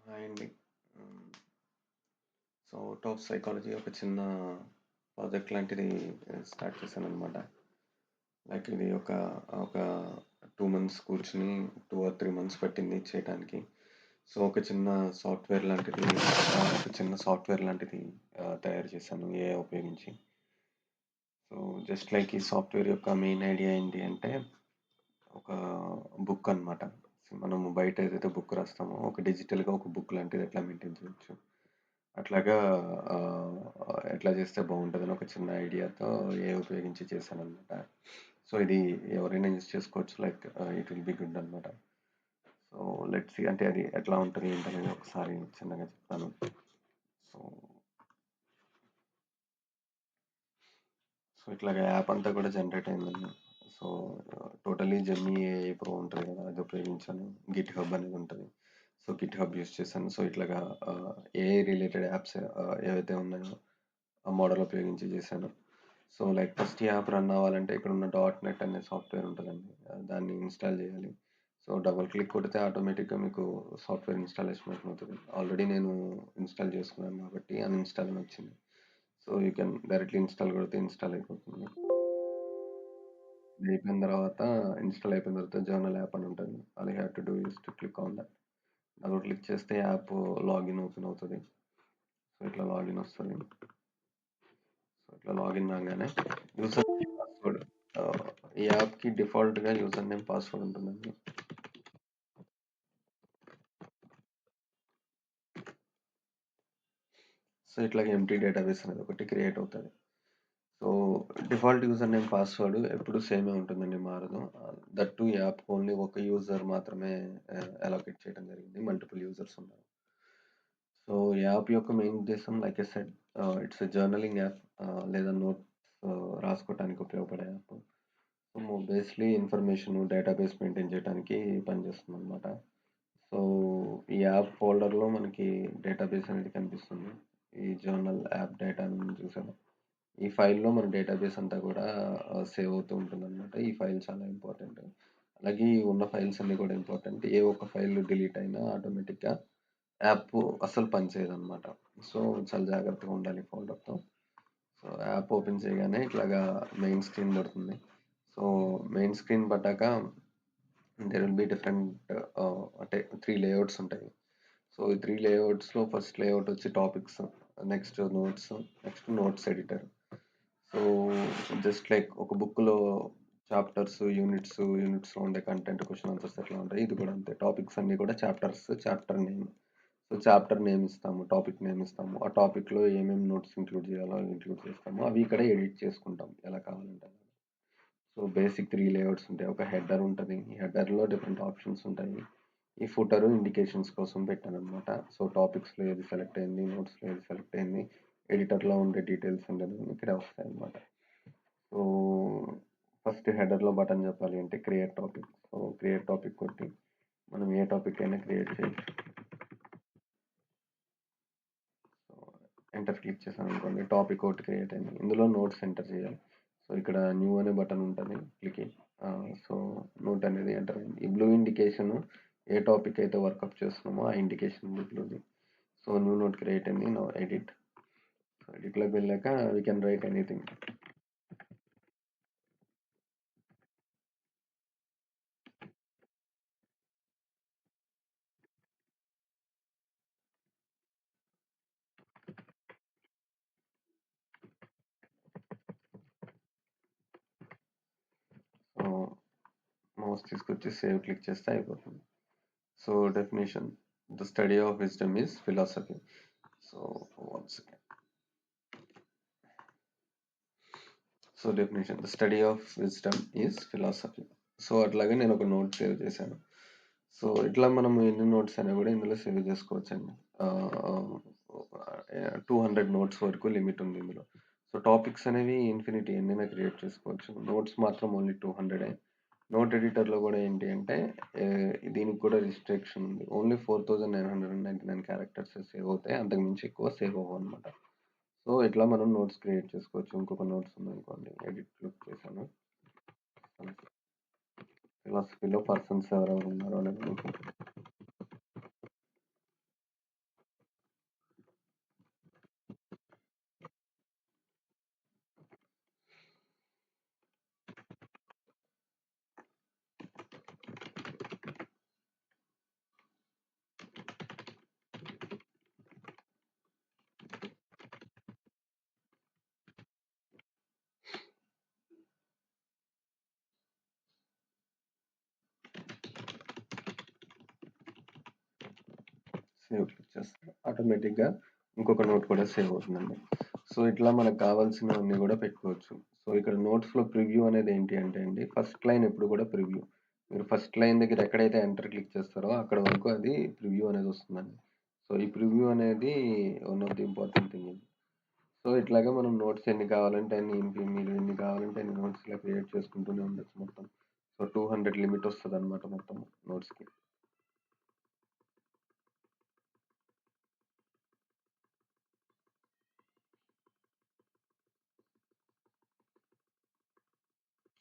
Hi అండి. హ్మ్. So, out of psychology ఒక చిన్న ప్రాజెక్ట్ లాంటిది స్టార్ట్ చేశాననమాట. లైక్ ఇది ఒక 2 మంత్స్ కూర్చొని 2 ఆర్ 3 మంత్స్ పట్టింది చేయటానికి. సో, ఒక చిన్న సాఫ్ట్‌వేర్ లాంటిది తయారు చేశాను ఏఐ ఉపయోగించి. సో, జస్ట్ లైక్ ఈ సాఫ్ట్‌వేర్ యొక్క మెయిన్ ఐడియా ఏంటి అంటే, ఒక బుక్ అనమాట. సో, మనము బయట ఏదైతే బుక్ రాస్తామో, ఒక డిజిటల్‌గా ఒక బుక్ లాంటిది ఎట్లా మెయింటైన్ చేయొచ్చు. అట్లాగా ఆహ్, ఎట్లా చేస్తే బావుంటదని ఒక చిన్న ఐడియాతో ఏఐ ఉపయోగించి చేశాననమాట. సో, ఇది ఎవరైనా యూజ్ చేసుకోవచ్చు. Like it will be good అనమాట. సో, లెట్స్ సీ అంటే అది ఎట్లా ఉంటది ఏంటనేది ఒకసారి చిన్నగా చెప్తాను. సో, ఇట్లాగా యాప్ అంతా కూడా జనరేట్ అయిందండి. So, totally Gemini AI pro ఉంటది కదా! అది ఉపయోగించాను. గిట్ హబ్ అనేది ఉంటది. సో, గిట్ హబ్ యూజ్ చేశాను. సో, ఇట్లాగా ఏఐ రిలేటెడ్ యాప్స్ ఏవైతే ఉన్నాయో ఆ మోడల్ ఉపయోగించి చేశాను. సో, లైక్ ఫస్ట్ ఈ యాప్ రన్ అవ్వాలంటే ఇక్కడున్న డాట్ నెట్ అనే సాఫ్ట్‌వేర్ ఉంటదండి. దాన్ని ఇన్‌స్టాల్ చేయాలి. సో, డబుల్ క్లిక్ కొడితే ఆటోమేటిక్‌గా మీకు సాఫ్ట్‌వేర్ ఇన్‌స్టాలేషన్ అయిపోతది. ఆల్రెడీ నేను ఇన్‌స్టాల్ చేసుకున్నాను కాబట్టి అన్‌ఇన్‌స్టాల్ అని వచ్చింది. So, you can directly install కొడితే ఇన్‌స్టాల్ అయిపోతుంది. ఇది అయిపోయిన తర్వాత ఇన్‌స్టాల్ అయిపోయిన తర్వాత జర్నల్ యాప్ అని ఉంటది. All you have to do is to click on that. Double click చేస్తే యాప్ లాగిన్ ఓపెన్ అవుతది. సో, ఇట్లా లాగిన్ వస్తది. సో, ఇట్లా లాగిన్ రాంగానే యూజర్ నేమ్, పాస్వర్డ్ ఆహ్, ఈ యాప్‌కి డిఫాల్ట్‌గా యూజర్ నేమ్, పాస్వర్డ్ ఉంటుందండి. సో, ఇట్లాగ ఎంప్టీ డేటాబేస్ అనేది ఒకటి క్రియేట్ అవుతది. So, default user name, password ఎప్పుడు సేమే ఉంటుందండి మారదు. దట్ టూ ఈ యాప్‌కి ఓన్లీ ఒక యూజర్ మాత్రమే అలొకేట్ చేయడం జరిగింది. మల్టిపుల్ యూజర్స్ ఉన్నారు. సో, ఈ యాప్ యొక్క మెయిన్ ఉద్దేశ్యం like I said it's a journaling app లేదా నోట్స్ రాసుకోవటానికి ఉపయోగపడే app. So, basically information database maintain చేయడానికి పనిచేస్తుందనమాట. సో, ఈ యాప్ ఫోల్డర్‌లో మనకి డేటాబేస్ అనేది కనిపిస్తుంది. ఈ జర్నల్ యాప్ డేటా అని ఉంది చూసారా? ఈ ఫైల్‌లో మన డేటాబేస్ అంతా కూడా సేవ్ అవుతూ ఉంటుందనమాట. ఈ ఫైల్ చాలా ఇంపార్టెంట్. అలాగే ఈ ఉన్న ఫైల్స్ అన్నీ కూడా ఇంపార్టెంట్. ఏ ఒక్క ఫైల్ డిలీట్ అయినా ఆటోమేటిక్‌గా యాప్ అస్సలు పనిచేయదనమాట. సో, చాలా జాగ్రత్తగా ఉండాలి ఫోల్డర్‌తో. సో, యాప్ ఓపెన్ చేయగానే ఇట్లాగా మెయిన్ స్క్రీన్ పడుతుంది. సో, మెయిన్ స్క్రీన్ పడ్డాక దేర్ విల్ బి డిఫరెంట్ అంటే 3 లేఔట్స్ ఉంటాయి. సో, ఈ 3 లేఔట్స్‌లో ఫస్ట్ లేఔట్ వచ్చి topics, next notes, next notes editor. So, just like ఒక బుక్‌లో చాప్టర్స్, యూనిట్స్‌లో ఉండే కంటెంట్, క్వెషన్ ఆన్సర్స్ ఎట్లా ఉంటాయి. ఇది కూడా అంతే. టాపిక్స్ అన్నీ కూడా chapters, chapter name. So, chapter name ఇస్తాము. టాపిక్ నేమ్ ఇస్తాము. ఆ టాపిక్‌లో ఏమేమి నోట్స్ ఇంక్లూడ్ చేయాలో అవి ఇంక్లూడ్ చేస్తాము. అవి ఇక్కడ ఎడిట్ చేసుకుంటాం ఎలా కావాలంటే అలా. సో, బేసిక్ 3 లేఔట్స్ ఉంటాయి. ఒక హెడర్ ఉంటది. ఈ హెడర్‌లో డిఫరెంట్ ఆప్షన్స్ ఉంటాయి. ఈ ఫుటరు ఇండికేషన్స్ కోసం పెట్టాననమాట. సో, టాపిక్స్‌లో ఏది సెలెక్ట్ అయింది, నోట్స్‌లో ఏది సెలెక్ట్ అయింది, ఎడిటర్‌లో ఉండే డీటెయిల్స్ ఉండేది ఇక్కడే వస్తాయన్నమాట. సో, ఫస్ట్ హెడర్‌లో బటన్ చెప్పాలి అంటే create topic. So, create topic కొట్టి మనం ఏ టాపిక్ అయినా క్రియేట్ చేయొచ్చు. సో, ఎంటర్ క్లిక్ చేశామనుకోండి టాపిక్ ఒకటి క్రియేట్ అయింది. ఇందులో నోట్స్ ఎంటర్ చేయాలి. సో, ఇక్కడ న్యూ అనే బటన్ ఉంటది. సో, నోట్ అనేది ఎంటర్ అయింది. ఈ బ్లూ ఇండికేషన్ ఏ టాపిక్ అయితే వర్కప్ చేస్తున్నామో ఆ ఇండికేషన్ ఉంది బ్లూది. సో, న్యూ నోట్ క్రియేట్ అయింది. Now edit. సో, ఎడిట్‌లోకి వెళ్ళాక we can write anything. So, mouse తీసుకొచ్చి సేవ్ క్లిక్ చేస్తే అయిపోతుంది. So, definition the study of wisdom is philosophy. So, one second. So, definition the study of wisdom is philosophy. So, అట్లాగే నేను ఒక note save చేశాను. So, ఇట్లా మనము ఎన్ని నోట్స్ అయినా కూడా ఇందులో సేవ్ చేసుకోవచ్చండి. ఆహ్, 200 నోట్స్ వరకు లిమిట్ ఉంది ఇందులో. సో, టాపిక్స్ అనేవి ఇన్ఫినిటీ ఎన్నైనా క్రియేట్ చేసుకోవచ్చు. నోట్స్ మాత్రం ఓన్లీ 200 నోట్ ఎడిటర్‌లో కూడా ఏంటి అంటే దీనికి కూడా రిస్ట్రిక్షన్ ఉంది. ఓన్లీ 4999 క్యారెక్టర్సే సేవ్ అవుతాయి. అంతకు మించి ఎక్కువ సేవ్ అవ్వవన్నమాట. సో, ఇట్లా మనం నోట్స్ క్రియేట్ చేసుకోవచ్చు. ఇంకొక నోట్స్ ఉందనుకోండి ఎడిట్ క్లిక్ చేశాను. ఫిలాసఫీలో పర్సన్స్ ఎవరెవరు ఉన్నారో అనేది సేవ్ క్లిక్ చేస్తే ఆటోమేటిక్‌గా ఇంకొక నోట్ కూడా సేవ్ అవుతుందండి. సో, ఇట్లా మనకు కావాల్సినవన్నీ గూడా పెట్టుకోవచ్చు. సో, ఇక్కడ నోట్స్‌లో ప్రివ్యూ అనేది ఏంటి అంటే అండి, ఫస్ట్ లైన్ ఎప్పుడు కూడా ప్రివ్యూ. మీరు ఫస్ట్ లైన్ దగ్గర ఎక్కడైతే ఎంటర్ క్లిక్ చేస్తారో అక్కడ వరకు అది ప్రివ్యూ అనేది వస్తుందండి. సో, ఈ ప్రివ్యూ అనేది one of the important thing ఇది. సో, ఇట్లాగా మనం నోట్స్ ఎన్ని కావాలంటే అన్ని మీరు ఎన్ని కావాలంటే అన్ని నోట్స్ ఇలా క్రియేట్ చేసుకుంటూనే ఉండొచ్చు మొత్తం. సో, 200 లిమిట్ వస్తదనమాట మొత్తం నోట్స్‌కి.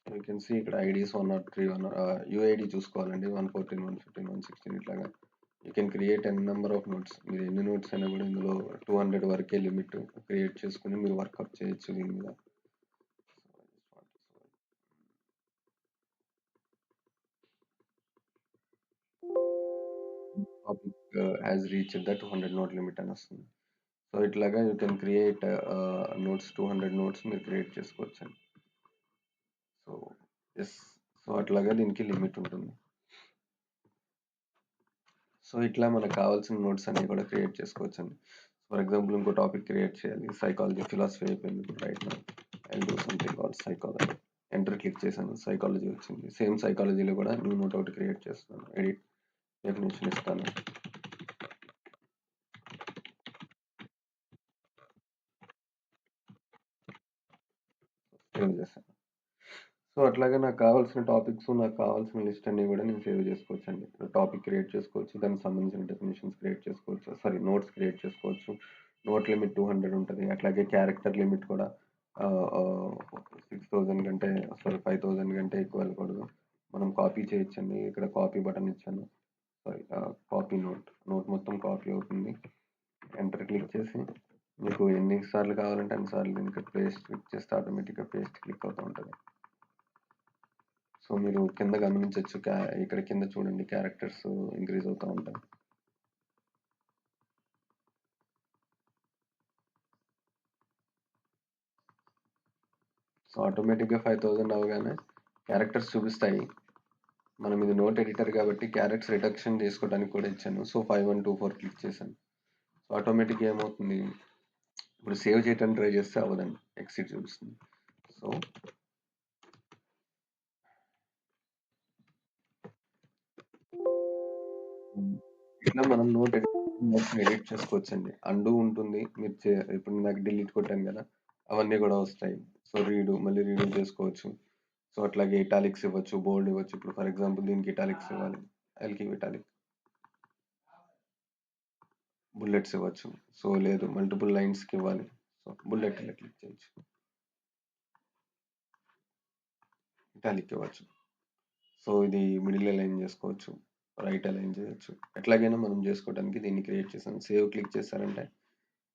యూ కెన్ సీ ఇక్కడ ఐడీస్ 103 యూఐడీ చూసుకోవాలండి. 114, 115, 116 ఇట్లాగా. You can create N number of notes. మీరు ఎన్ని నోట్స్ అయినా కూడా ఇందులో 200 వరకే లిమిట్ క్రియేట్ చేసుకొని మీరు వర్కౌట్ చేయొచ్చు దీని మీద. Topic has reached the 200 note limit అని వస్తుంది. సో, ఇట్లాగా you can create notes 200 notes మీరు క్రియేట్ చేసుకోవచ్చండి. So, yes. సో, అట్లాగా దీనికి లిమిట్ ఉంటుంది. సో, ఇట్లా మనకు కావాల్సిన నోట్స్ అన్నీ కూడా క్రియేట్ చేసుకోవచ్చండి. ఫర్ ఎగ్జాంపుల్ ఇంకో టాపిక్ క్రియేట్ చేయాలి. సైకాలజీ, ఫిలాసఫీ అయిపోయింది ఇప్పుడు right now. I will do something called psychology. Enter click చేశాను. సైకాలజీ వచ్చింది. సేమ్ సైకాలజీలో కూడా న్యూ నోట్ ఒకటి క్రియేట్ చేస్తున్నాను. ఎడిట్ డెఫినిషన్ ఇస్తాను. సేవ్ చేశాను. సో, అట్లాగే నాకు కావాల్సిన టాపిక్స్, నాకు కావాల్సిన లిస్ట్ అన్నీ కూడా నేను సేవ్ చేసుకోవచ్చండి. టాపిక్ క్రియేట్ చేసుకోవచ్చు. దానికి సంబంధించిన డెఫినిషన్స్ క్రియేట్ చేసుకోవచ్చు. సారీ నోట్స్ క్రియేట్ చేసుకోవచ్చు. నోట్ లిమిట్ 200 ఉంటది. అట్లాగే క్యారెక్టర్ లిమిట్ కూడా ఆహ్, ఆహ్, 6000 కంటే సారీ 5000 కంటే ఎక్కువ వెళ్ళకూడదు. మనం కాపీ చేయొచ్చండి. ఇక్కడ కాపీ బటన్ ఇచ్చాను. Sorry copy note. నోట్ మొత్తం కాపీ అవుతుంది. ఎంటర్ క్లిక్ చేసి మీకు ఎన్ని సార్లు కావాలంటే అన్ని సార్లు దీనికి పేస్ట్ క్లిక్ చేస్తే ఆటోమేటిక్‌గా పేస్ట్ క్లిక్ అవుతూ ఉంటది. సో, మీరు కింద గమనించొచ్చు. ఇక్కడ కింద చూడండి క్యారెక్టర్స్ ఇంక్రీజ్ అవుతా ఉంటాయి. సో, ఆటోమేటిక్‌గా 5000 అవ్వగానే క్యారెక్టర్స్ చూపిస్తాయి. మనం ఇది నోట్ ఎడిటర్ కాబట్టి క్యారెక్టర్స్ రిడక్షన్ చేసుకోవడానికి కూడా ఇచ్చాను. సో, 5124 క్లిక్ చేశాను. సో, ఆటోమేటిక్‌గా ఏమవుతుంది, ఇప్పుడు సేవ్ చేయడానికి ట్రై చేస్తే అవ్వదండి. ఎక్సిట్ చూపిస్తుంది. సో, ఇట్లా మనం నోట్స్‌ని ఎడిట్ చేసుకోవచ్చండి. అండు ఉంటుంది. మీరు ఇప్పుడు ఇందాక డిలీట్ కొట్టాను కదా! అవన్నీ కూడా వస్తాయి. సో, మళ్ళీ రీడు చేసుకోవచ్చు. సో, అట్లాగే ఇటాలిక్స్ ఇవ్వచ్చు, బోల్డ్ ఇవ్వచ్చు. ఇప్పుడు ఫర్ ఎగ్జాంపుల్ దీనికి ఇటాలిక్స్ ఇవ్వాలి. I will give italic. Bullets ఇవ్వచ్చు. సో, లేదు మల్టిపుల్ లైన్స్‌కి ఇవ్వాలి. సో, బుల్లెట్ ఇలా క్లిక్ చేయొచ్చు. ఇటాలిక్ ఇవ్వచ్చు. సో, ఇది మిడిల్ అలైన్ చేసుకోవచ్చు. రైట్ అలైన్ చేయొచ్చు. ఎట్లాగైనా మనం చేసుకోవడానికి దీన్ని క్రియేట్ చేశాను. సేవ్ క్లిక్ చేశారంటే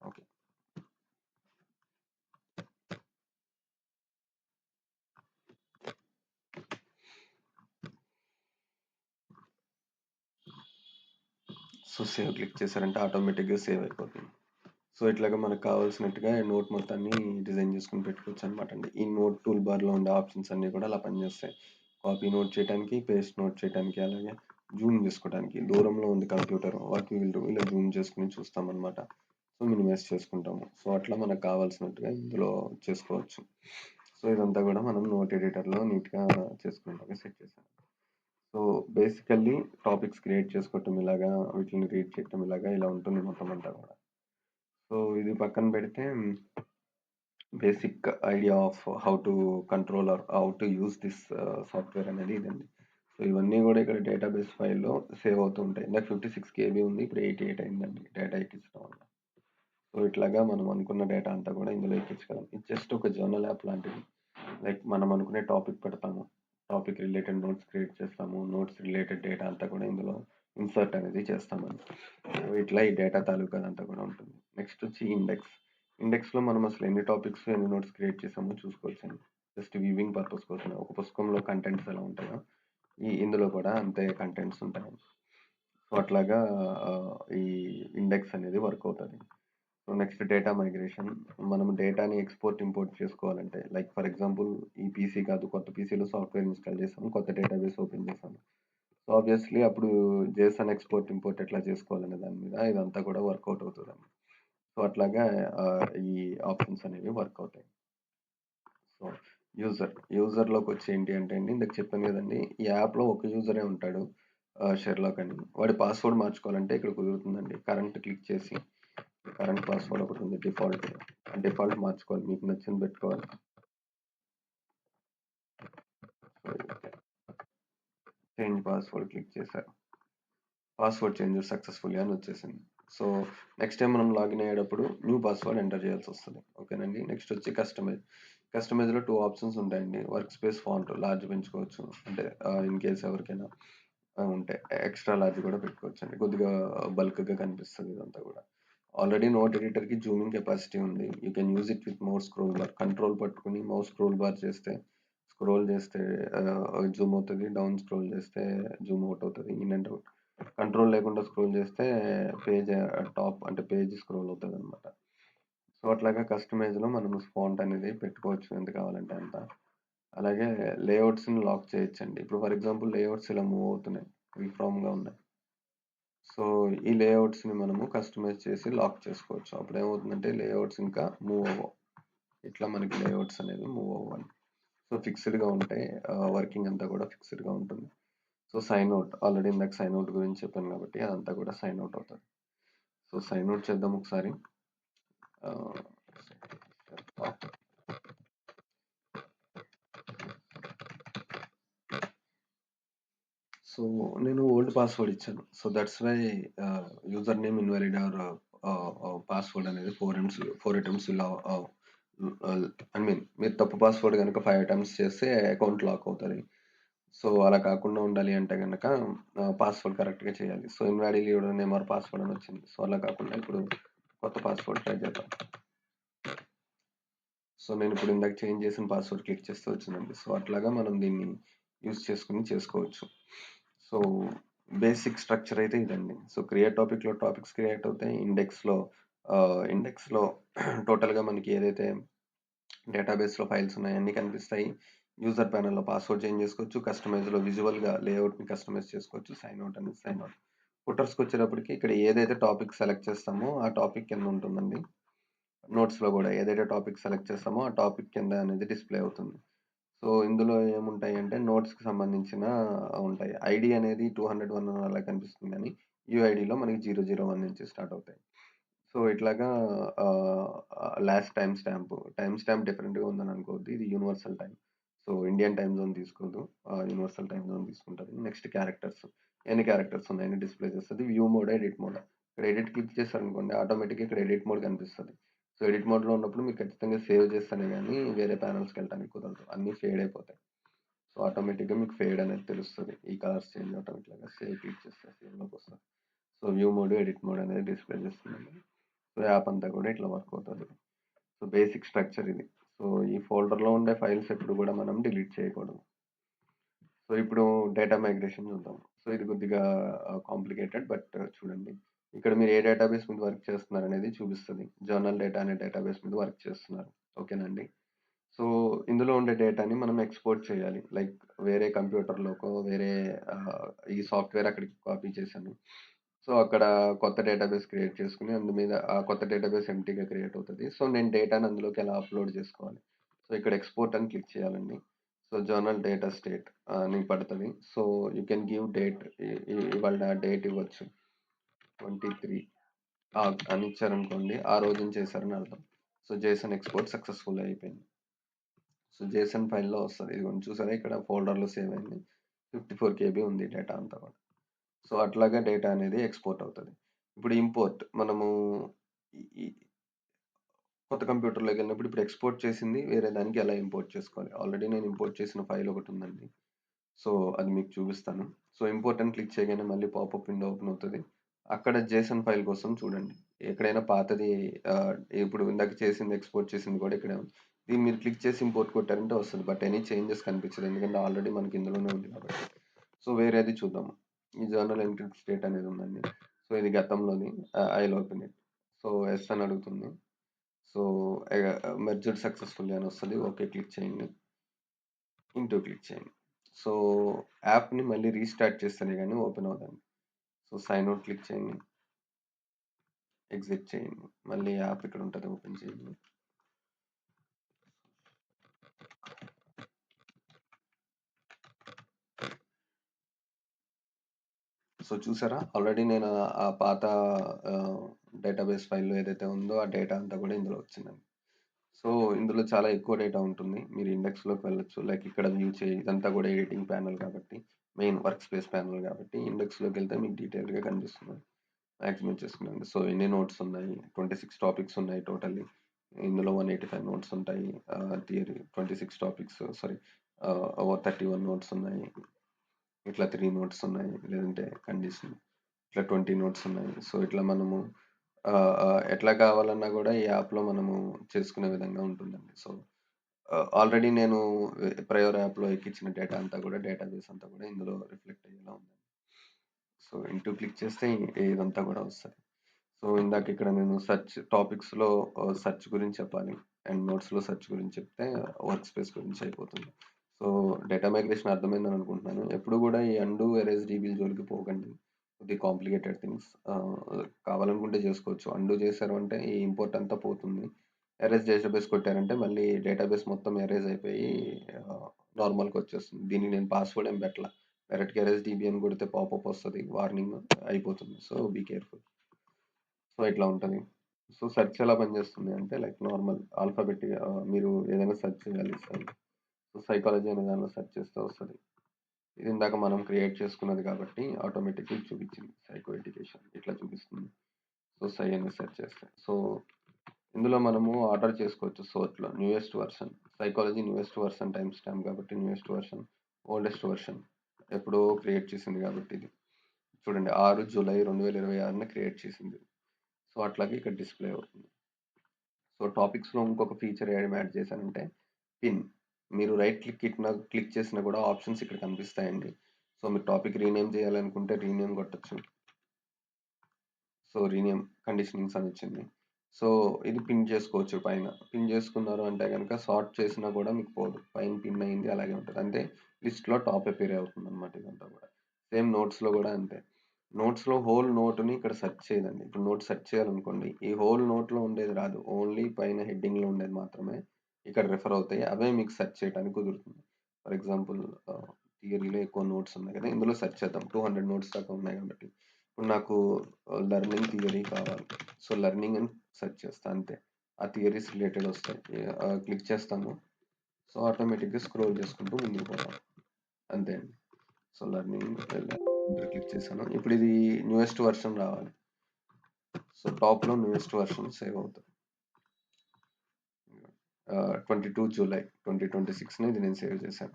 ఓకే. సో, సేవ్ క్లిక్ చేశారంటే ఆటోమేటిక్‌గా సేవ్ అయిపోతుంది. సో, ఇట్లాగా మనకు కావాల్సినట్టుగా నోట్ మొత్తాన్ని డిజైన్ చేసుకొని పెట్టుకోవచ్చనమాట అండి. ఈ నోట్ టూల్ బార్‌లో ఉండే ఆప్షన్స్ అన్నీ కూడా అలా పనిచేస్తాయి. కాపీ నోట్ చేయటానికి, పేస్ట్ నోట్ చేయటానికి, అలాగే జూమ్ చేసుకోవడానికి. దూరంలో ఉంది computer what we will do ఇలా జూమ్ చేసుకొని చూస్తామనమాట. సో, మినిమైజ్ చేసుకుంటాము. సో, అట్లా మనకు కావాల్సినట్టుగా ఇందులో చేసుకోవచ్చు. సో, ఇదంతా కూడా మనం నోట్ ఎడిటర్‌లో నీట్‌గా చేసుకునేలాగా సెట్ చేశాను. సో, బేసికల్లీ టాపిక్స్ క్రియేట్ చేసుకోవటం ఇలాగా, వీటిని రీడ్ చేయటం ఇలాగా ఇలా ఉంటుంది మొత్తం అంతా కూడా. సో, ఇది పక్కన పెడితే basic idea of how to control or how to use this software అనేది ఇదండి. సో, ఇవన్నీ గూడా ఇక్కడ డేటాబేస్ ఫైల్‌లో సేవ్ అవుతూ ఉంటాయి. ఇందాక 56 కేబీ ఉంది. ఇప్పుడు 88 అయిందండి డేటా ఎక్కించడం వల్ల. సో, ఇట్లాగా మనం అనుకున్న డేటా అంతా కూడా ఇందులో ఎక్కించగలం. ఇది జస్ట్ ఒక జర్నల్ యాప్ లాంటిది. లైక్ మనం అనుకునే టాపిక్ పెడతాము. టాపిక్ రిలేటెడ్ నోట్స్ క్రియేట్ చేస్తాము. నోట్స్ రిలేటెడ్ డేటా అంతా కూడా ఇందులో ఇన్సర్ట్ అనేది చేస్తామండి. సో, ఇట్లా ఈ డేటా తాలూకా అదంతా కూడా ఉంటుంది. నెక్స్ట్ వచ్చి ఇండెక్స్. ఇండెక్స్‌లో మనం అసలు ఎన్ని టాపిక్స్, ఎన్ని నోట్స్ క్రియేట్ చేసామో చూసుకోవచ్చండి. జస్ట్ వ్యూవింగ్ పర్పస్ కోసమే. ఒక పుస్తకంలో కంటెంట్స్ ఎలా ఉంటాయో, ఇందులో కూడా అంతే కంటెంట్స్ ఉంటాయండి. సో, అట్లాగా ఈ ఇండెక్స్ అనేది వర్క్ అవుతది. So, next data migration. మనం డేటాని ఎక్స్‌పోర్ట్, ఇంపోర్ట్ చేసుకోవాలంటే లైక్ ఫర్ ఎగ్జాంపుల్ ఈ పీసీ కాదు కొత్త పీసీలో సాఫ్ట్‌వేర్ ఇన్‌స్టాల్ చేసాము. కొత్త డేటాబేస్ ఓపెన్ చేసాము. సో, ఆబ్వియస్‌లీ అప్పుడు జేసన్ ఎక్స్‌పోర్ట్, ఇంపోర్ట్ ఎట్లా చేసుకోవాలనే దాని మీద ఇదంతా కూడా వర్కౌట్ అవుతదండి. సో, అట్లాగా ఈ ఆప్షన్స్ అనేవి వర్క్ అవుతాయి. సో, యూజర్‌లోకొచ్చి ఏంటి అంటే అండి, ఇందాక చెప్పాను గదండీ! ఈ యాప్‌లో ఒక యూజరే ఉంటాడు. షెర్లాక్ అని. వాడి పాస్‌వర్డ్ మార్చుకోవాలంటే ఇక్కడ కుదురుతుందండి. కరెంట్ క్లిక్ చేసి, కరెంట్ పాస్‌వర్డ్ ఒకటుంది డిఫాల్ట్. ఆ డిఫాల్ట్ మార్చుకోవాలి. మీకు నచ్చింది పెట్టుకోవాలి. చేంజ్ పాస్‌వర్డ్ క్లిక్ చేశారు. పాస్‌వర్డ్ చేంజ్ సక్సెస్‌ఫుల్లీ అని వచ్చేసింది. సో, నెక్స్ట్ టైమ్ మనం లాగిన్ అయ్యేటప్పుడు న్యూ పాస్‌వర్డ్ ఎంటర్ చేయాల్సొస్తది. ఓకేనండి. నెక్స్ట్ వచ్చి కస్టమైజ్. కస్టమైజ్‌లో 2 ఆప్షన్స్ ఉంటాయండి. వర్క్ స్పేస్ ఫాంట్ లార్జ్ పెంచుకోవచ్చు. అంటే ఇన్ కేస్ ఎవరికైనా ఉంటే ఎక్స్‌ట్రా లార్జ్ కూడా పెట్టుకోవచ్చండి. కొద్దిగా బల్క్‌గా కనిపిస్తది ఇదంతా కూడా. ఆల్రెడీ నోట్ ఎడిటర్‌కి జూమింగ్ కెపాసిటీ ఉంది. You can use it with mouse scroll bar. Control పట్టుకొని మౌస్ స్క్రోల్ బార్ చేస్తే స్క్రోల్ చేస్తే జూమ్ అవుతది. డౌన్ స్క్రోల్ చేస్తే జూమ్ ఔట్ అవుతది. In and out. కంట్రోల్ లేకుండా స్క్రోల్ చేస్తే పేజ్ టాప్ అంటే పేజ్ స్క్రోల్ అవుతదనమాట. సో, అట్లాగా కస్టమైజ్‌లో మనం ఫాంట్ అనేది పెట్టుకోవచ్చు ఎంత కావాలంటే అంత. అలాగే లేఅవుట్స్‌ని లాక్ చేయొచ్చండి. ఇప్పుడు ఫర్ ఎగ్జాంపుల్ లేఅవుట్స్ ఇలా మూవ్ అవుతున్నాయి. ఫ్రీ ఫ్రామ్‌గా ఉన్నాయి. సో, ఈ లేఅవుట్స్‌ని మనము కస్టమైజ్ చేసి లాక్ చేసుకోవచ్చు. అప్పుడేమవుతుందంటే లేఅవుట్స్ ఇంకా మూవ్ అవ్వవు. ఇట్లా మనకి లేఅవుట్స్ అనేవి మూవ్ అవ్వాలి. సో, ఫిక్స్‌డ్‌గా ఉంటాయి. వర్కింగ్ అంతా కూడా ఫిక్స్‌డ్‌గా ఉంటుంది. సో, సైన్ ఔట్ ఆల్రెడీ ఇందాక సైన్ ఔట్ గురించి చెప్పాను కాబట్టి అదంతా కూడా సైన్ ఔట్ అవుతది. సో, సైన్ ఔట్ చేద్దాం ఒకసారి. ఆహ్, సో, నేను ఓల్డ్ పాస్‌వర్డ్ ఇచ్చాను. So, that's why user name invalid or password అనేది 4 attempts will ah, I mean మీరు తప్పు పాస్‌వర్డ్ గనుక 5 అటెంప్ట్స్ చేస్తే అకౌంట్ లాక్ అవుతది. సో, అలా కాకుండా ఉండాలి అంటే గనక పాస్‌వర్డ్ కరెక్ట్‌గా చేయాలి. So, invalid user name or password అని వచ్చింది. సో, అలా కాకుండా ఇప్పుడు కొత్త పాస్‌వర్డ్ ట్రై చేద్దాం. సో, నేనిప్పుడు ఇందాక చేంజ్ చేసిన పాస్‌వర్డ్ క్లిక్ చేస్తే వచ్చిందండి. సో, అట్లాగా మనం దీన్ని యూజ్ చేసుకొని చేసుకోవచ్చు. సో, బేసిక్ స్ట్రక్చర్ అయితే ఇదండి. సో, క్రియేట్ టాపిక్‌లో టాపిక్స్ క్రియేట్ అవుతాయి. ఇండెక్స్‌లో టోటల్‌గా మనకి ఏదైతే డేటాబేస్‌లో ఫైల్స్ ఉన్నాయో అన్నీ కనిపిస్తాయి. యూజర్ ప్యానెల్‌లో పాస్‌వర్డ్ చేంజ్ చేసుకోవచ్చు. కస్టమైజ్‌లో విజువల్‌గా లేఅవుట్‌ని కస్టమైజ్ చేసుకోవచ్చు. సైన్ ఔట్ అనేది సైన్ ఔట్. ఫుటర్స్‌కొచ్చేటప్పటికి ఇక్కడ ఏదైతే టాపిక్ సెలెక్ట్ చేస్తామో ఆ టాపిక్ కింద ఉంటుందండి. నోట్స్‌లో గూడా ఏదైతే టాపిక్ సెలెక్ట్ చేస్తామో ఆ టాపిక్ కింద అనేది డిస్‌ప్లే అవుతుంది. సో, ఇందులో ఏముంటాయంటే నోట్స్‌కి సంబంధించిన ఉంటాయి. ఐడీ అనేది 201 అలా కనిపిస్తుంది గానీ, యూఐడీలో మనకి 001 నుంచి స్టార్ట్ అవుతాయి. సో, ఇట్లాగా లాస్ట్ టైమ్ స్టాంప్ డిఫరెంట్‌గా ఉందని అనుకోవద్దు. ఇది universal time. So, Indian time zone తీసుకోదు. యూనివర్సల్ టైమ్ జోన్ తీసుకుంటది. Next characters. ఎన్ని క్యారెక్టర్స్ ఉన్నాయని డిస్‌ప్లే చేస్తది. View mode, edit mode. ఇక్కడ ఎడిట్ క్లిక్ చేశారనుకోండి ఆటోమేటిక్‌గా ఇక్కడ ఎడిట్ మోడ్ కనిపిస్తది. సో, ఎడిట్ మోడ్‌లో ఉన్నప్పుడు మీరు ఖచ్చితంగా సేవ్ చేస్తేనే గానీ వేరే ప్యానెల్స్‌కెళ్ళటానికి కుదరదు. అన్నీ ఫేడ్ అయిపోతాయి. సో, ఆటోమేటిక్‌గా మీకు ఫేడ్ అనేది తెలుస్తది. ఈ కలర్స్ చేంజ్ అవ్వటం ఇట్లాగా సేవ్ క్లిక్ చేస్తే సేవ్‌లోకొస్తది. So, view mode, edit mode అనేది డిస్‌ప్లే చేస్తుందండి. సో, యాప్ అంతా కూడా ఇట్లా వర్క్ అవుతది. సో, బేసిక్ స్ట్రక్చర్ ఇది. సో, ఈ ఫోల్డర్‌లో ఉండే ఫైల్స్ ఎప్పుడు కూడా మనం డిలీట్ చేయకూడదు. సో, ఇప్పుడు డేటా మైగ్రేషన్ చూద్దాం. సో, ఇది కొద్దిగా కాంప్లికేటెడ్ బట్ చూడండి. ఇక్కడ మీరు ఏ డేటాబేస్ మీద వర్క్ చేస్తున్నారనేది చూపిస్తది. జర్నల్ డేటా అనే డేటాబేస్ మీద వర్క్ చేస్తున్నారు. ఓకేనండి. సో, ఇందులో ఉండే డేటాని మనం ఎక్స్‌పోర్ట్ చేయాలి. లైక్ వేరే కంప్యూటర్‌లోకో వేరే ఆహ్, ఈ సాఫ్ట్‌వేర్ అక్కడికి కాపీ చేశాను. సో, అక్కడ కొత్త డేటాబేస్ క్రియేట్ చేసుకొని మీద ఆ కొత్త డేటాబేస్ ఎంప్టీగా క్రియేట్ అవుతది. సో, నేను డేటాని అందులోకి ఎలా అప్‌లోడ్ చేసుకోవాలి. సో, ఇక్కడ ఎక్స్‌పోర్ట్ అని క్లిక్ చేయాలండి. సో, జర్నల్ డేటా స్టేట్ అని పడతది. So, you can give date ఇవాళ డేట్ ఇవ్వచ్చు. 23 అని ఇచ్చారనుకోండి. ఆ రోజున చేశారని అర్థం. సో, జేసన్ ఎక్స్‌పోర్ట్ సక్సెస్‌ఫుల్ అయిపోయింది. సో, జేసన్ ఫైల్‌లో వస్తది. ఇదిగోండి చూసారా ఇక్కడ ఫోల్డర్‌లో సేవ్ అయింది. 54 కేబీ ఉంది డేటా అంతా కూడా. సో, అట్లాగా డేటా అనేది ఎక్స్‌పోర్ట్ అవుతది. ఇప్పుడు ఇంపోర్ట్ మనము ఈ ఈ కొత్త కంప్యూటర్‌లోకెళ్ళినప్పుడు ఇప్పుడు ఎక్స్‌పోర్ట్ చేసింది వేరే దానికి ఎలా ఇంపోర్ట్ చేసుకోవాలి. ఆల్రెడీ నేను ఇంపోర్ట్ చేసిన ఫైల్ ఒకటుందండి. సో, అది మీకు చూపిస్తాను. సో, ఇంపోర్ట్ అని క్లిక్ చేయగానే మళ్ళీ పాపప్ విండో ఓపెన్ అవుతది. అక్కడ జేసన్ ఫైల్ కోసం చూడండి. ఎక్కడైనా పాతది ఆహ్, ఇప్పుడు ఇందాక చేసింది ఎక్స్‌పోర్ట్ చేసింది కూడా ఇక్కడే ఉంది. దీన్ని మీరు క్లిక్ చేసి ఇంపోర్ట్ కొట్టారంటే వస్తది. బట్ ఎనీ చేంజెస్ కనిపించదు. ఎందుకంటే ఆల్రెడీ మనకి ఇందులోనే ఉంది కాబట్టి. సో, వేరేది చూద్దాం. ఈ జర్నల్ ఎంట్రీ స్టేట్ అనేది ఉందండి. సో, ఇది గతంలోది. I'll open it. So, yes అని అడుగుతుంది. సో, మెర్జ్డ్ సక్సెస్‌ఫుల్లీ అని వస్తది. ఓకే క్లిక్ చేయండి. ఇంటూ క్లిక్ చేయండి. సో, యాప్‌ని మళ్ళీ రీస్టార్ట్ చేస్తేనే గాని ఓపెన్ అవ్వదండి. సో, సైన్ ఔట్ క్లిక్ చేయండి. ఎగ్జిట్ చేయండి. మళ్ళీ యాప్ ఇక్కడ ఉంటది. ఓపెన్ చేయండి. సో, చూసారా? ఆల్రెడీ నేను ఆ పాత డేటాబేస్ ఫైల్‌లో ఏదైతే ఉందో ఆ డేటా అంతా కూడా ఇందులో వచ్చిందండి. సో, ఇందులో చాలా ఎక్కువ డేటా ఉంటుంది. మీరు ఇండెక్స్‌లోకి వెళ్ళొచ్చు. లైక్ ఇక్కడ వ్యూ ఇదంతా కూడా ఎడిటింగ్ ప్యానెల్ కాబట్టి, మెయిన్ వర్క్ స్పేస్ ప్యానెల్ కాబట్టి ఇండెక్స్‌లోకెళ్తే మీకు డీటెయిల్‌గా కనిపిస్తుంది. మాక్సిమం చేసుకున్నాను. సో, ఎన్ని నోట్స్ ఉన్నాయి? 26 టాపిక్స్ ఉన్నాయి టోటల్లీ. ఇందులో 185 నోట్స్ ఉంటాయి. థియరీ 26 టాపిక్స్ సారీ 31 నోట్స్ ఉన్నాయి. ఇట్లా 3 నోట్స్ ఉన్నాయి. లేదంటే కండిషన్ ఇట్లా 20 నోట్స్ ఉన్నాయి. సో, ఇట్లా మనము ఎట్లా కావాలన్నా గూడా ఈ యాప్‌లో మనము చేసుకునే విధంగా ఉంటుందండి. సో, ఆల్రెడీ నేను ప్రయోర్ యాప్‌లో ఎక్కించిన డేటా అంతా గూడా డేటాబేస్ అంతా గూడా ఇందులో రిఫ్లెక్ట్ అయ్యేలా ఉందండి. సో, ఇంటూ క్లిక్ చేస్తే ఇదంతా గూడా వస్తది. సో, ఇందాక ఇక్కడ నేను టాపిక్స్‌లో సెర్చ్ గురించి చెప్పాలి. అండ్ నోట్స్‌లో సెర్చ్ గురించి చెప్తే వర్క్ స్పేస్ గురించి అయిపోతుంది. సో, డేటా మైగ్రేషన్ అర్థమైందని అనుకుంటున్నాను. ఎప్పుడు గూడా ఈ అండు, ఎరేస్ డీబీల జోలికి పోకండి. కొద్దిగా కాంప్లికేటెడ్ థింగ్స్. కావాలనుకుంటే చేసుకోవచ్చు. అండు చేశారు అంటే ఈ ఇంపోర్ట్ అంతా పోతుంది. ఎరేస్ డేటాబేస్ కొట్టారంటే మళ్ళీ డేటాబేస్ మొత్తం ఎరేజ్ అయిపోయి ఆహ్, నార్మల్‌కొచ్చేస్తుంది. దీనికి నేను పాస్‌వర్డ్ ఏం పెట్టలా. డైరెక్ట్‌గా ఎరేస్ డీబీ అని కొడితే పాపప్ వస్తది. వార్నింగ్ అయిపోతుంది. So, be careful. సో, ఇట్లా ఉంటది. సో, సెర్చ్ ఎలా పనిచేస్తుంది అంటే లైక్ నార్మల్ మీరు ఏదైనా సెర్చ్ చేయాలి. సో, సైకాలజీ అనే దానిలో సెర్చ్ చేస్తే వస్తది. ఇది ఇందాక మనం క్రియేట్ చేసుకున్నది కాబట్టి ఆటోమేటిక్‌గా చూపించింది. సైకో ఎడ్యుకేషన్ ఇట్లా చూపిస్తుంది. సో, సై అని సెర్చ్ చేస్తే. సో, ఇందులో మనము ఆర్డర్ చేసుకోవచ్చు సోర్స్‌లో newest version. Psychology newest version time stamp కాబట్టి న్యూయెస్ట్ వెర్షన్, ఓల్డెస్ట్ వెర్షన్ ఎప్పుడో క్రియేట్ చేసింది కాబట్టి ఇది. చూడండి 6 జూలై 2026న క్రియేట్ చేసింది. సో, అట్లాగే ఇక్కడ డిస్‌ప్లే అవుతుంది. సో, టాపిక్స్‌లో ఇంకొక ఫీచర్ ఏం యాడ్ చేశానంటే పిన్. మీరు రైట్ క్లిక్ చేసినా కూడా ఆప్షన్స్ ఇక్కడ కనిపిస్తాయండి. సో, మీరు టాపిక్ రీనేమ్ చేయాలనుకుంటే రీనేమ్ కొట్టొచ్చు. సో, రీనేమ్ కండిషనింగ్స్ అని వచ్చింది. సో, ఇది పిన్ చేసుకోవచ్చు పైన. పిన్ చేసుకున్నారు అంటే గనక సార్ట్ చేసినా కూడా మీకు పోదు. పైన పిన్ అయింది అలాగే ఉంటది. అంటే లిస్ట్‌లో టాప్ అపియర్ అవుతుందన్నమాట ఇదంతా కూడా. సేమ్ నోట్స్‌లో కూడా అంతే. నోట్స్‌లో హోల్ నోట్‌ని ఇక్కడ సెర్చ్ చేయదండి. ఇప్పుడు నోట్ సెర్చ్ చేయాలనుకోండి. ఈ హోల్ నోట్‌లో ఉండేది రాదు. ఓన్లీ పైన హెడ్డింగ్‌లో ఉండేది మాత్రమే ఇక్కడ రిఫర్ అవుతాయి. అవే మీకు సెర్చ్ చేయడానికి కుదురుతుంది. ఫర్ ఎగ్జాంపుల్ థియరీలో ఎక్కువ నోట్స్ ఉన్నాయి కదా! ఇందులో సెర్చ్ చేద్దాం. 200 నోట్స్ దాకా ఉన్నాయి కాబట్టి. ఇప్పుడు నాకు లెర్నింగ్ థియరీ కావాలి. సో, లెర్నింగ్ అని సెర్చ్ చేస్తా అంతే. ఆ థియరీస్ రిలేటెడ్ వస్తాయి. క్లిక్ చేస్తాము. సో, ఆటోమేటిక్‌గా స్క్రోల్ చేసుకుంటూ ముందుకు పోతాం. అంతే అండి. సో, లెర్నింగ్ క్లిక్ చేశాను. ఇప్పుడు ఇది న్యూయెస్ట్ వెర్షన్ రావాలి. సో, టాప్‌లో న్యూయెస్ట్ వెర్షన్ సేవ్ అవుతది. 22 జూలై 2026న ఇది నేను సేవ్ చేశాను.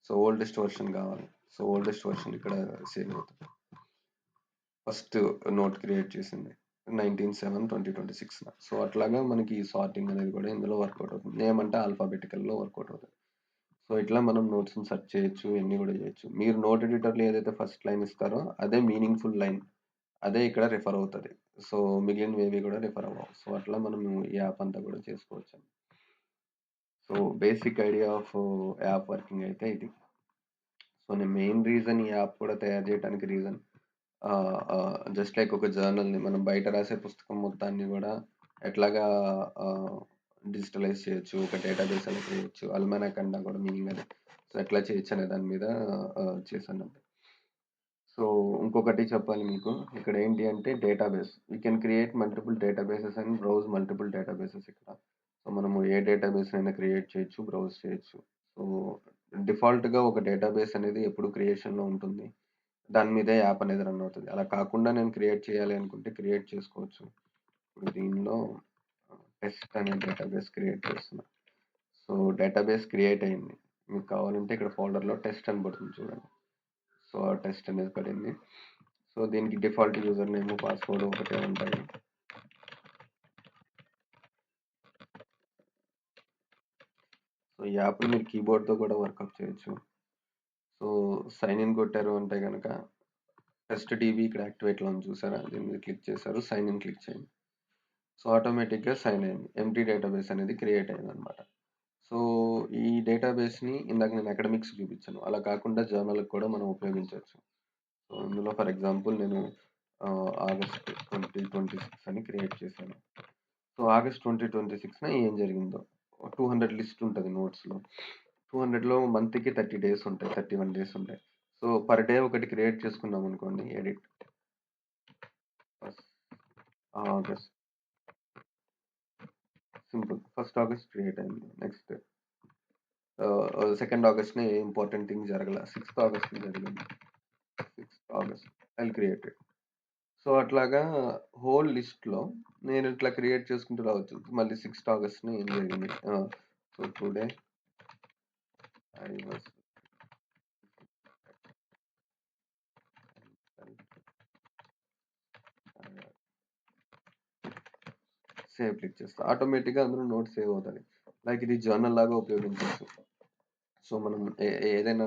సో, ఓల్డెస్ట్ వెర్షన్ కావాలి. సో, ఓల్డెస్ట్ వెర్షన్ ఇక్కడ సేవ్ అవుతది. ఫస్ట్ నోట్ క్రియేట్ చేసింది. 19/7/2026న. సో, అట్లాగా మనకి ఈ సార్టింగ్ అనేది కూడా ఇందులో వర్కౌట్ అవుతుంది. నేమ్ అంటే ఆల్ఫాబెటికల్‌లో వర్కౌట్ అవుతది. సో, ఇట్లా మనం నోట్స్‌ని సెర్చ్ చేయొచ్చు. ఇయన్నీ కూడా చేయొచ్చు. మీరు నోట్ ఎడిటర్‌లో ఏదైతే ఫస్ట్ లైన్ ఇస్తారో అదే మీనింగ్‌ఫుల్ లైన్. అదే ఇక్కడ రిఫర్ అవుతది. సో, మిగిలినవేవి కూడా రిఫర్ అవ్వవు. సో, అట్లా మనము ఈ యాప్ అంతా కూడా చేసుకోవచ్చండి. So, basic idea of app working అయితే ఇది. సో, నేను మెయిన్ రీజన్ ఈ యాప్ కూడా తయారు చేయడానికి రీజన్ జస్ట్ లైక్ ఒక జర్నల్‌ని మనం బయట రాసే పుస్తకం మొత్తాన్ని గూడా ఎట్లాగా డిజిటలైజ్ చేయొచ్చు. ఒక డేటాబేస్ ఎలా చేయొచ్చు. అల్మానాక్ అన్నా కూడా మీనింగ్ అదే. సో, ఎట్లా చేయొచ్చు అనే దాని మీద చేశానండి. సో, ఇంకొకటి చెప్పాలి మీకు. ఇక్కడ ఏంటి అంటే database. We can create multiple databases and browse multiple databases ఇక్కడ. సో, మనము ఏ డేటాబేస్ అయినా క్రియేట్ చేయొచ్చు. బ్రౌజ్ చేయొచ్చు. సో, డిఫాల్ట్‌గా ఒక డేటాబేస్ అనేది ఎప్పుడు క్రియేషన్‌లో ఉంటుంది. దాని మీదే యాప్ అనేది రన్ అవుతది. అలా కాకుండా నేను క్రియేట్ చేయాలి అనుకుంటే క్రియేట్ చేసుకోవచ్చు. ఇప్పుడు దీనిలో టెస్ట్ అనే డేటాబేస్ క్రియేట్ చేస్తున్నా. సో, డేటాబేస్ క్రియేట్ అయింది. మీకు కావాలంటే ఇక్కడ ఫోల్డర్‌లో టెస్ట్ అని పడుతుంది చూడండి. సో, ఆ టెస్ట్ అనేది పడింది. సో, దీనికి డిఫాల్ట్ యూజర్ నేమ్, పాస్వర్డ్ ఒకటే ఉంటాయి. సో, ఈ యాప్‌ని మీరు కీబోర్డ్‌తో కూడా వర్కప్ చేయొచ్చు. సో, సైన్ ఇన్ కొట్టారు అంటే గనక టెస్ట్ డీబీ ఇక్కడ యాక్టివేట్‌లో ఉంది చూసారా? దీని మీద క్లిక్ చేశారు. సైన్ ఇన్ క్లిక్ చేయండి. సో, ఆటోమేటిక్‌గా సైన్ అయింది. ఎంప్టీ డేటాబేస్ అనేది క్రియేట్ అయిందన్నమాట. సో, ఈ డేటాబేస్‌ని ఇందాక నేను అకాడమిక్స్‌కి చూపించాను. అలా కాకుండా జర్నల్‌కి కూడా మనం ఉపయోగించొచ్చు. సో, ఇందులో ఫర్ ఎగ్జాంపుల్ నేను ఆగస్ట్ 2026 అని క్రియేట్ చేశాను. సో, ఆగస్ట్ 2026న ఏం జరిగిందో 200 లిస్ట్ ఉంటది నోట్స్‌లో. 200లో మంత్‌కి 30 డేస్ ఉంటాయి. 31 డేస్ ఉంటాయి. సో, పర్ డే ఒకటి క్రియేట్ చేసుకున్నామనుకోండి edit first August simple. First August create అయింది. నెక్స్ట్ 2nd ఆగస్ట్‌న ఏ ఇంపార్టెంట్ థింగ్ జరగల. 6th ఆగస్ట్‌న జరిగింది. 6th August I will create it. So, అట్లాగా హోల్ లిస్ట్‌లో నేను ఇట్లా క్రియేట్ చేసుకుంటూ రావచ్చు. మళ్ళీ 6th ఆగస్ట్‌న ఏం జరిగింది. So, today I was save click చేస్తా. ఆటోమేటిక్‌గా అందులో నోట్ సేవ్ అవుతది. లైక్ ఇది జర్నల్ లాగా ఉపయోగించొచ్చు. సో, మనం ఏదైనా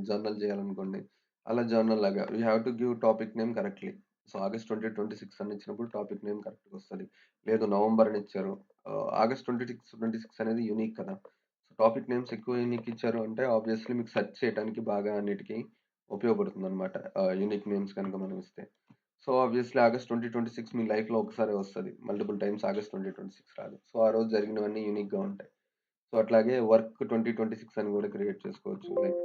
జర్నల్ చేయాలనుకోండి. అలా జర్నల్ లాగా you have to give topic name correctly. So, August 2026 అని ఇచ్చినప్పుడు టాపిక్ నేమ్ కరెక్ట్‌గా వస్తది. లేదు నవంబర్ అని ఇచ్చారు. ఆగస్ట్ 26 అనేది యూనిక్ కదా! సో, టాపిక్ నేమ్స్ ఎక్కువ యూనిక్ ఇచ్చారు అంటే ఆబ్వియస్‌లీ మీకు సెర్చ్ చేయడానికి బాగా అన్నిటికి ఉపయోగపడుతుందన్నమాట. యూనిక్ నేమ్స్ గనుక మనం ఇస్తే. సో, ఆబ్వియస్‌లీ ఆగస్ట్ 2026 మీ లైఫ్‌లో ఒక్కసారే వస్తది. మల్టిపుల్ టైమ్స్ ఆగస్ట్ 2026 రాదు. సో, ఆ రోజు జరిగినవన్నీ యూనిక్‌గా ఉంటాయి. సో, అట్లాగే వర్క్ 2026 అని గూడా క్రియేట్ చేసుకోవచ్చు. లైక్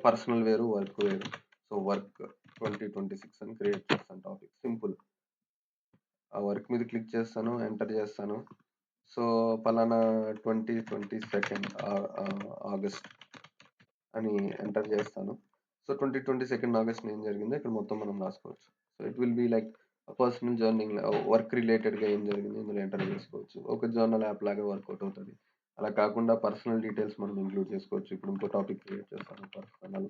పర్సనల్ వేరు, వర్క్ వేరు. సో, వర్క్ 2026 అని క్రియేట్ చేస్తాను టాపిక్. సింపుల్. ఆ వర్క్ మీద క్లిక్ చేస్తాను. ఎంటర్ చేస్తాను. సో, పలానా 2022 ఆగస్ట్ అని ఎంటర్ చేస్తాను. సో, 2022 ఆగస్ట్‌న ఏం జరిగిందో ఇక్కడ మొత్తం మనం రాసుకోవచ్చు. So, it will be like personal journeying work రిలేటెడ్‌గా ఏం జరిగిందో ఇందులో ఎంటర్ చేసుకోవచ్చు. ఒక జర్నల్ యాప్ లాగా వర్కౌట్ అవుతది. అలా కాకుండా పర్సనల్ డీటెయిల్స్ మనం ఇంక్లూడ్ చేసుకోవచ్చు. ఇప్పుడు ఇంకో టాపిక్ క్రియేట్ చేస్తాను పర్సనల్.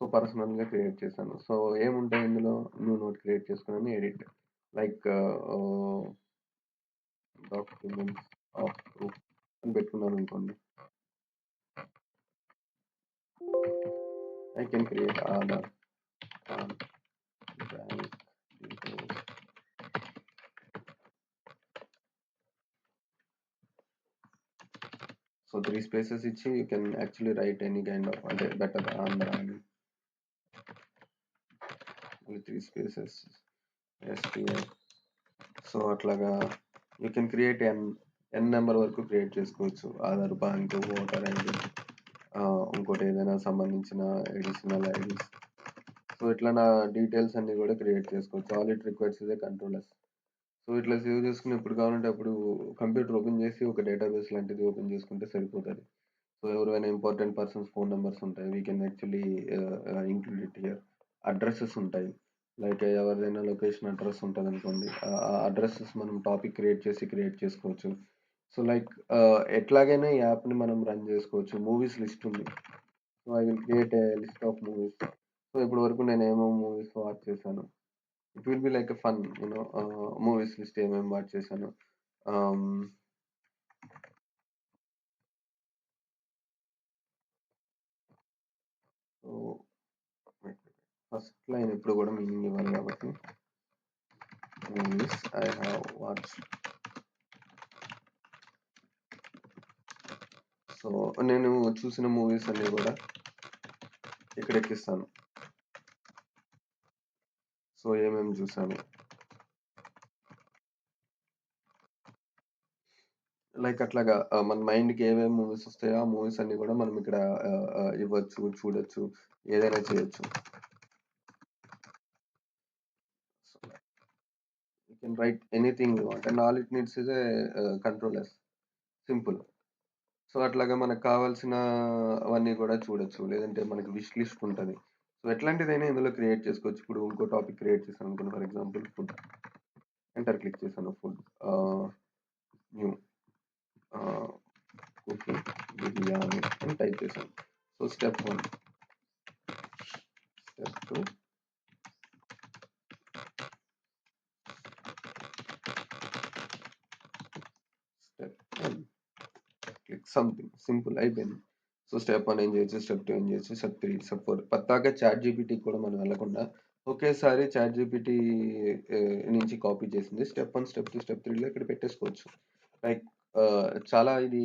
సో, పర్సనల్‌గా క్రియేట్ చేశాను. సో, ఏముంటాయి ఇందులో న్యూ నోట్ క్రియేట్ చేసుకున్నాను. Edit like ah, documents of proof అని పెట్టుకున్నాననుకోండి. I can create Aadhaar, PAN, bank details. So 3 spaces ఇచ్చి you can actually write any kind of అంటే బెటర్ ఆంధ్ర అని మళ్ళీ 3 స్పేసెస్ ఎస్టీఐ. సో అట్లాగా you can create N number వరకు create చేసుకోవచ్చు. Aadhaar, bank, voter ID, ఇంకోటి ఏదైనా సంబంధించిన అడిషనల్ ఐడీస్. సో ఇట్లా నా డీటెయిల్స్ అన్ని కూడా క్రియేట్ చేసుకోవచ్చు. All it requires is a controllers. So ఇట్లా సేవ్ చేసుకుని ఎప్పుడు కావాలంటే అప్పుడు కంప్యూటర్ ఓపెన్ చేసి ఒక డేటాబేస్ లాంటిది ఓపెన్ చేసుకుంటే సరిపోతది. సో ఎవరైనా ఇంపార్టెంట్ పర్సన్స్ ఫోన్ నంబర్స్ ఉంటాయి. We can actually include it here. Addresses ఉంటాయి. లైక్ ఎవరిదైనా లొకేషన్ అడ్రెస్ ఉంటదనుకోండి. ఆ అడ్రెసెస్ మనం టాపిక్ క్రియేట్ చేసుకోవచ్చు. సో లైక్ ఎట్లాగైనా ఈ యాప్‌ని మనం రన్ చేసుకోవచ్చు. మూవీస్ లిస్ట్ ఉంది. So I will create a list of movies. So ఇప్పటి వరకు నేను ఏమేం మూవీస్ వాచ్ చేశాను. It will be like a fun movies list ఏమేమి వాచ్ చేశాను. ఆహ్, సో ఫస్ట్ లైన్ ఎప్పుడు కూడా మీనింగ్ ఇవ్వాలి కాబట్టి movies I have watched. So నేను చూసిన మూవీస్ అన్నీ కూడా ఇక్కడ ఎక్కిస్తాను. సో ఏమేమి చూసాను. లైక్ అట్లాగా మన మైండ్‌కి ఏమేమి మూవీస్ వస్తాయో ఆ మూవీస్ అన్నీ కూడా మనం ఇక్కడ ఇవ్వచ్చు, చూడొచ్చు, ఏదైనా చేయొచ్చు. So you can write anything you want and all it needs is a controller. Simple. So, అట్లాగా మనకు కావాల్సినవన్నీ కూడా చూడొచ్చు. లేదంటే మనకి విష్ లిస్ట్ ఉంటది. సో, ఎట్లాంటిదైనా ఇందులో క్రియేట్ చేసుకోవచ్చు. ఇప్పుడు ఇంకో టాపిక్ క్రియేట్ చేశాననుకోండి for example food. Enter click చేశాను. Food new ah, cooking biryani అని టైప్ చేశాను. So, step 1, step 2, step 10 click something simple అయిపోయింది. సో, స్టెప్ 1 ఏం చేయొచ్చు, స్టెప్ 2 ఏం చేయొచ్చు, స్టెప్ 3, స్టెప్ 4 పద్దాక చాట్‌జీపీటీకి కూడా మనం వెళ్ళకుండా ఒకేసారి చాట్‌జీపీటీ నుంచి కాపీ చేసింది స్టెప్ 1, స్టెప్ 2, స్టెప్ 3లో ఇక్కడ పెట్టేసుకోవచ్చు. లైక్ చాలా ఇది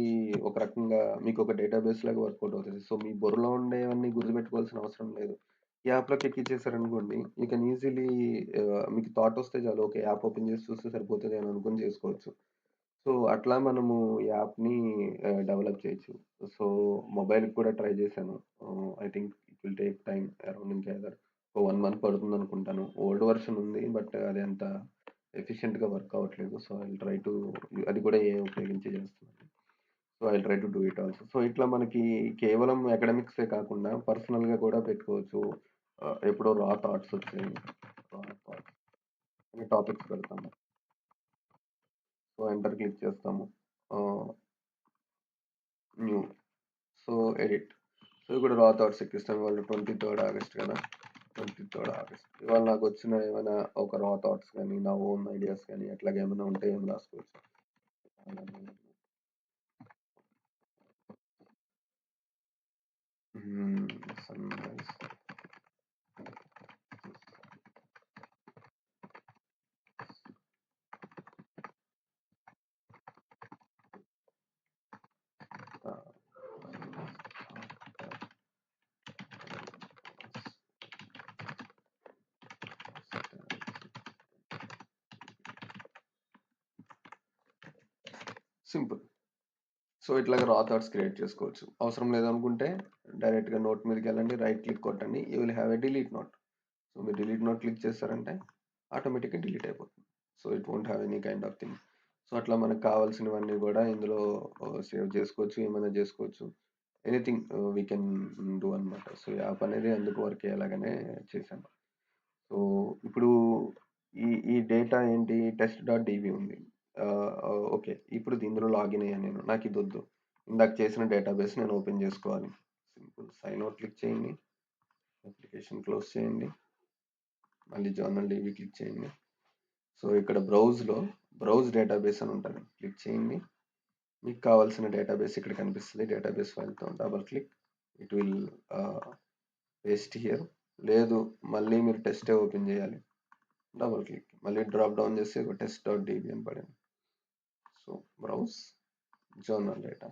ఒక రకంగా మీకొక డేటాబేస్ లాగా వర్కౌట్ అవుతది. సో, మీ బుర్రలో ఉండేవన్నీ గుర్తుపెట్టుకోవాల్సిన అవసరం లేదు. ఈ యాప్‌లోకి ఎక్కిచ్చేసారనుకోండి, యూ కెన్ ఈజీలీ మీకు థాట్ వస్తే చాలు. ఓకే. యాప్ ఓపెన్ చేసి చూస్తే సరిపోతది అని అనుకోని చేసుకోవచ్చు. సో, అట్లా మనము యాప్‌ని డెవలప్ చేయొచ్చు. సో, మొబైల్‌కి కూడా ట్రై చేశాను. I think it will take time around ఇంకా ఏదో ఒక 1 మంత్ పడుతుందనుకుంటాను. ఓల్డ్ వెర్షన్ ఉంది. బట్ అది అంత ఎఫిషియెంట్‌గా వర్క్ అవ్వట్లేదు. So, I will try to అది కూడా ఏఐ ఉపయోగించే చేస్తున్నాను. So, I will try to do it also. So, ఇట్లా మనకి కేవలం అకాడెమిక్సే కాకుండా పర్సనల్‌గా కూడా పెట్టుకోవచ్చు. ఎప్పుడో రా థాట్స్ వచ్చాయి. రా థాట్స్ అనే టాపిక్స్ పెడతాము. సో, ఎంటర్ క్లిక్ చేస్తాము. ఆహ్, న్యూ సో, ఎడిట్. సో, ఇప్పుడు రా థాట్స్ ఎక్కిస్తాం. ఇవాళ 23 ఆగస్ట్ కదా! 23 ఆగస్ట్. ఇవాళ నాకొచ్చిన ఏమైనా ఒక రా థాట్స్ గాని, నా ఓన్ ఐడియాస్ గాని అట్లాగా ఏమైనా ఉంటే ఏం రాసుకోవచ్చు. హ్మ్. సన్‌రైజ్. ఆహ్, సింపుల్. సో, ఇట్లాగా రా థాట్స్ క్రియేట్ చేసుకోవచ్చు. అవసరం లేదనుకుంటే డైరెక్ట్‌గా నోట్ మీదకెళ్ళండి. రైట్ క్లిక్ కొట్టండి. You will have a delete note. So, మీరు డిలీట్ నోట్ క్లిక్ చేశారంటే ఆటోమేటిక్‌గా డిలీట్ అయిపోతుంది. So, it won't have any kind of thing. So, అట్లా మనకు కావాల్సినవన్నీ గూడా ఇందులో సేవ్ చేసుకోవచ్చు. ఏమైనా జేసుకోవచ్చు. ఎనీథింగ్ వి కెన్ డూ అనమాట. సో, ఈ యాప్ అనేది అందుకు వర్క్ అయ్యేలాగానే చేశాను. సో, ఇప్పుడు ఈ డేటా ఏంటి టెస్ట్ డాట్ డీబీ ఉంది. ఓకే. ఇప్పుడు ఇందులో లాగిన్ అయ్యాను నేను. నాకిదొద్దు. ఇందాక చేసిన డేటాబేస్ నేను ఓపెన్ జేసుకోవాలి. సింపుల్ సైన్ ఔట్ క్లిక్ చేయండి. అప్లికేషన్ క్లోజ్ చేయండి. మళ్ళీ జర్నల్ డీబీ క్లిక్ చేయండి. సో, ఇక్కడ బ్రౌజ్ డేటాబేస్ అని ఉంటది. క్లిక్ చేయండి. మీకు కావాల్సిన డేటాబేస్ ఇక్కడ కనిపిస్తది. డేటాబేస్ ఫైల్‌తో double click. It will ah, paste here. లేదు మళ్ళీ మీరు టెస్టే ఓపెన్ జేయాలి. Double click. మళ్ళీ డ్రాప్ డౌన్ చేసి ఒక టెస్ట్ డాట్ డీబీ అని పడింది. So, browse journal data.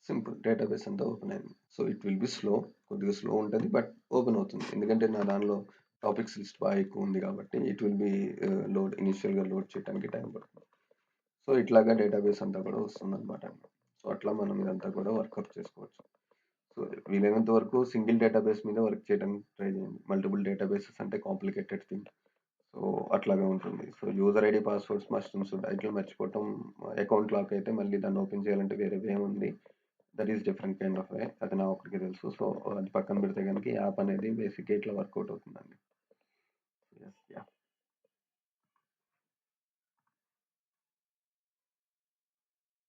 Simple database అంతా ఓపెన్ అయింది. So, it will be slow. కొద్దిగా స్లో ఉంటది. బట్ ఓపెన్ అవుతుంది. ఎందుకంటే నా దానిలో టాపిక్స్ లిస్ట్ బాగా ఎక్కువ ఉంది కాబట్టి ఇట్ విల్ బి ఇనిషియల్‌గా లోడ్ చేయడానికి టైం పడుతుంది. సో, ఇట్లాగా డేటాబేస్ అంతా కూడా వస్తుందన్నమాట. సో, అట్లా మనం ఇదంతా కూడా వర్కౌట్ చేసుకోవచ్చు. సో, వీలైనంత వరకు సింగిల్ డేటాబేస్ మీద వర్క్ చేయడానికి ట్రై చేయండి. మల్టిపుల్ డేటాబేసెస్ అంటే కాంప్లికేటెడ్ థింగ్. సో, అట్లాగా ఉంటుంది. So, user ID, passwords must and should. ఇట్లా మర్చిపోవటం అకౌంట్ లాక్ అయితే మళ్ళీ దాన్ని ఓపెన్ చేయాలంటే వేరే వే ఉంది. That is different kind of way. అది నా ఒక్కడికే తెలుసు. సో, అది పక్కన పెడితే గనుక ఈ యాప్ అనేది బేసిక్‌గా ఇట్లా వర్కౌట్ అవుతుందండి. యెస్. యాహ్!